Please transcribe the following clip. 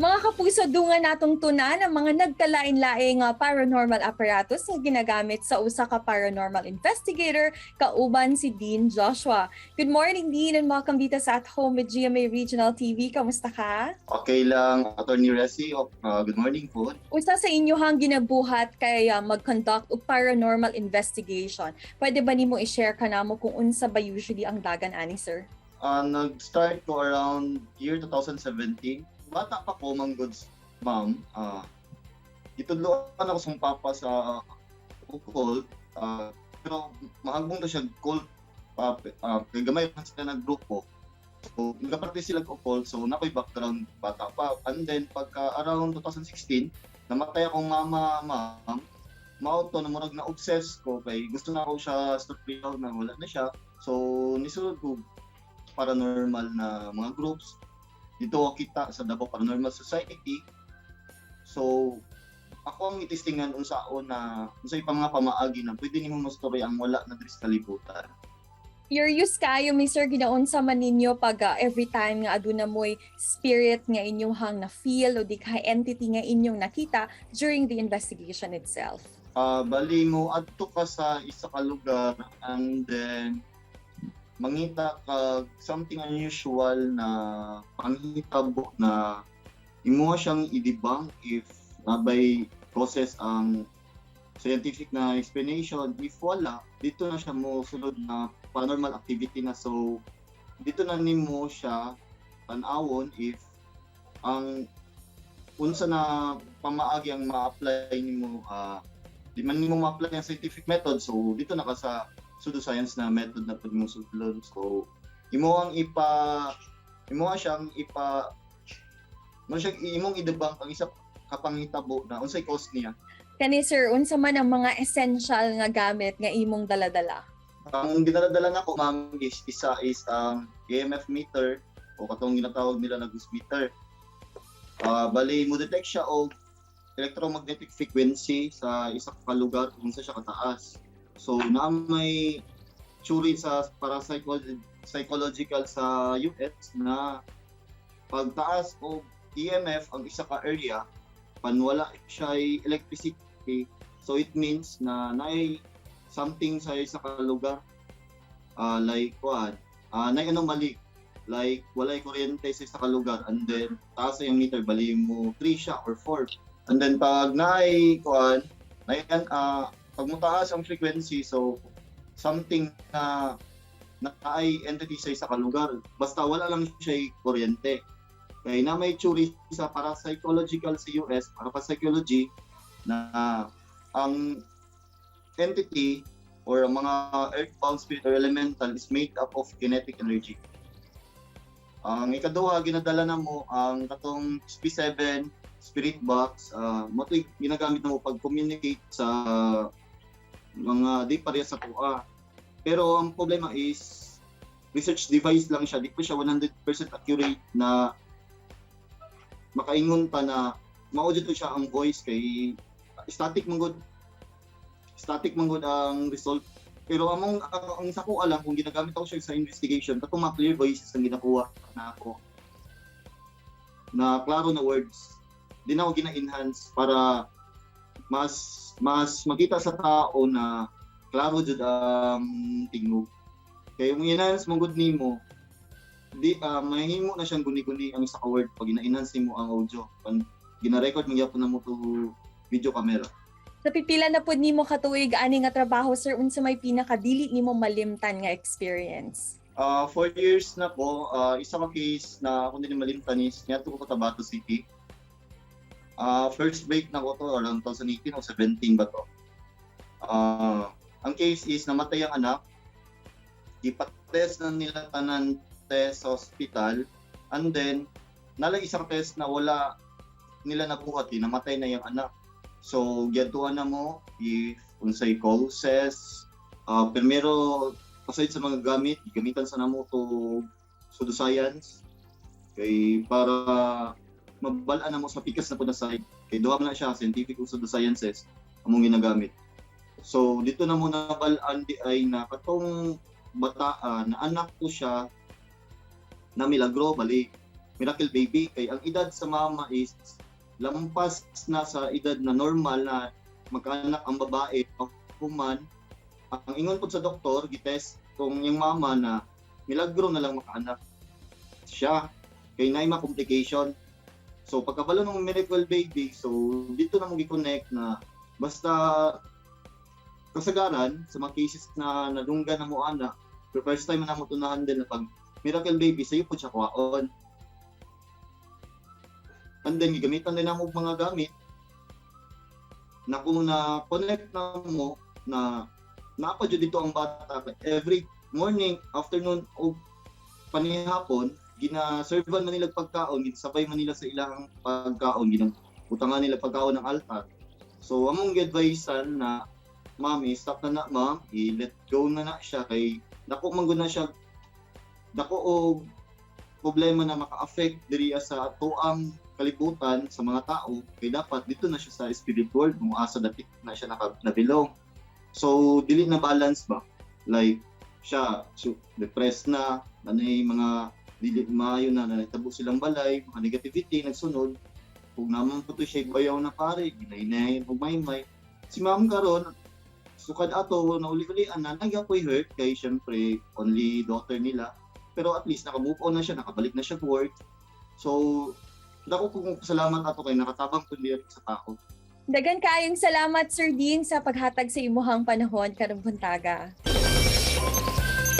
Mga kapuso, dungan natong tunan ang mga nagkalain-laing paranormal apparatus na ginagamit sa usa ka paranormal investigator, kauban si Dean Joshua. Good morning, Dean, and welcome dito sa At Home with GMA Regional TV. Kamusta ka? Okay lang, Attorney Resi. Good morning po. Usa sa inyohang ginabuhat kay mag-conduct og paranormal investigation. Pwede ba nimo i-share ka namo kung unsa ba usually ang dagan ani, sir? Nag-start ko around year 2017. Bata pa ko, goods, ma'am. Itudloan ako sa papa sa cult. Pero mahagbong to siya cult. Kay gamay pa sila nag-grupo. So, nagka-practice sila ko-cult. So, nako'y background bata pa. And then, pagka around 2016, namatay akong mama, ma'am. Mauto na murag na-obsess ko kay gusto na ako siya story na wala na siya. So, nisulod ko paranormal na mga groups. Dito ako kita sa Davao Paranormal Society. So, ako ang itistingan unsaon na unsay pa mga pamaagi na pwede nimo mastorya ang wala na diri sa kalibutan. Curious kayo, Mr. Ginaunsa man ninyo pag every time nga aduna mo'y spirit nga inyong hang na-feel o di ka entity nga inyong nakita during the investigation itself? Bali mo adto ka sa isa ka lugar and then mangita ka something unusual na panghitabo na imo siyang i-debunk if by process ang scientific na explanation. If wala, dito na siya mo sulod na paranormal activity na. So dito na nimo siya tan-awon if ang unsa na pamaagi ang ma-apply nimo di man nimo ma-apply ang scientific method. So dito na ka sa pseudoscience na method na pwede mong sulod. So imo siyang imong i-debunk ang isa kapanghitabo na unsay cause niya. Kani sir, unsa man ang mga essential nga gamit nga imong dala-dala? Ang ginadala nako, ma'am, isa is ang EMF meter o katong ginatawag nila na ghost meter. Bali mo detect siya og electromagnetic frequency sa isa ka lugar kung sa siya kataas. So na may theory sa para psychological sa US na pagtaas o EMF ang isa ka area panwala siya electricity. So it means na naay something sa isa ka lugar like naay anomaly like walay kuryente sa isa ka lugar and then taas yung meter bali mo 3 siya or 4 and then pag naay pag mataas ang frequency, so something na naay entity sa isa ka lugar. Basta wala lang siya kuryente. Kaya na may theory sa parapsychological sa US, parapsychology, na ang entity or ang mga earthbound spirit or elemental is made up of kinetic energy. Ang ikaduha, ginadala na mo ang katong SP7 spirit box. Moto'y ginagamit na mo pag-communicate sa mga di pareha sa kuha. Pero ang problema is research device lang siya. Di pa siya 100% accurate na makaingon pa na maudio to siya ang voice kay static man good ang result. Pero ang sa kuha lang kung ginagamit ako siya sa investigation, katong mga clear voices ang ginakuha na ako na klaro na words. Di na ako gina-enhance para mas makita sa tao na klaro jud ang tingog. Kaya yung enhance mong good nimo, mahimo na siyang guni-guni ang isa ka word pag ina-enhance nimo ang audio. Pag gina-record mo gyapon na mo to video camera. Sa pipila na pud nimo katuig ani nga trabaho, sir, unsa may pinakadili nimo malimtan nga experience? 4 years na po, isa ka case na ako din malimtan is ngadto ko Tabato City. First break na ko to around 2018 o 17 ba to. Ang case is namatay ang anak. Ipatest na nila tanan test sa hospital and then nalay isang test na wala nila nabuhat, namatay na yung anak. So giadtuan na mo if unsay causes. Primero aside sa mga gamit, gamitan sa namo to pseudoscience kay para mabalaan na mo sa pikas na po na side. Kay duha na siya, scientific o pseudosciences among ginagamit. So dito na mo nabalaan di ay na katong bataan na anak ko siya na milagro bali miracle baby kay ang edad sa mama is lampas na sa edad na normal na magkaanak ang babae o human. Ang ingon po sa doktor gitest kung yung mama na milagro na lang makaanak siya kay naay ma complication. So pagkabalo ng miracle baby, so dito na mo gi-connect na basta kasagaran sa mga cases na nadunggan na mo anak, for first time na mo tunahan din na pag miracle baby sayo po siya kuhaon. And then gigamitan din ako mga gamit na kung na connect na mo na napadyo dito ang bata every morning, afternoon o panihapon gina-servean man nila pagkaon, ginasabay man nila sa ilang pagkaon, utangan nila pagkaon ng altar. So among gi-advisean na mami, stop na ma'am, i-let go na siya kay dako man gud na siya dako og problema na maka-affect diri sa atuang kalibutan sa mga tao kay dapat dito na siya sa spirit world kung asa dapit na siya nabilong. So dili na balance ba, like siya depressed na nanay mga dili maayo na nahitabo silang balay, mga negativity nagsunod ug naman po to siya bayaw na pare ginay ug may si ma'am karon sukad ato na uli-ulian na nagyapoy hurt kay syempre only daughter nila, pero at least naka-move on na siya, nakabalik na siya to work. So dako kung salamat ato kay nakatabang kun diri sa tao. Dagan kaayong salamat Sir Dean sa paghatag sa imuhang panahon karong buntaga.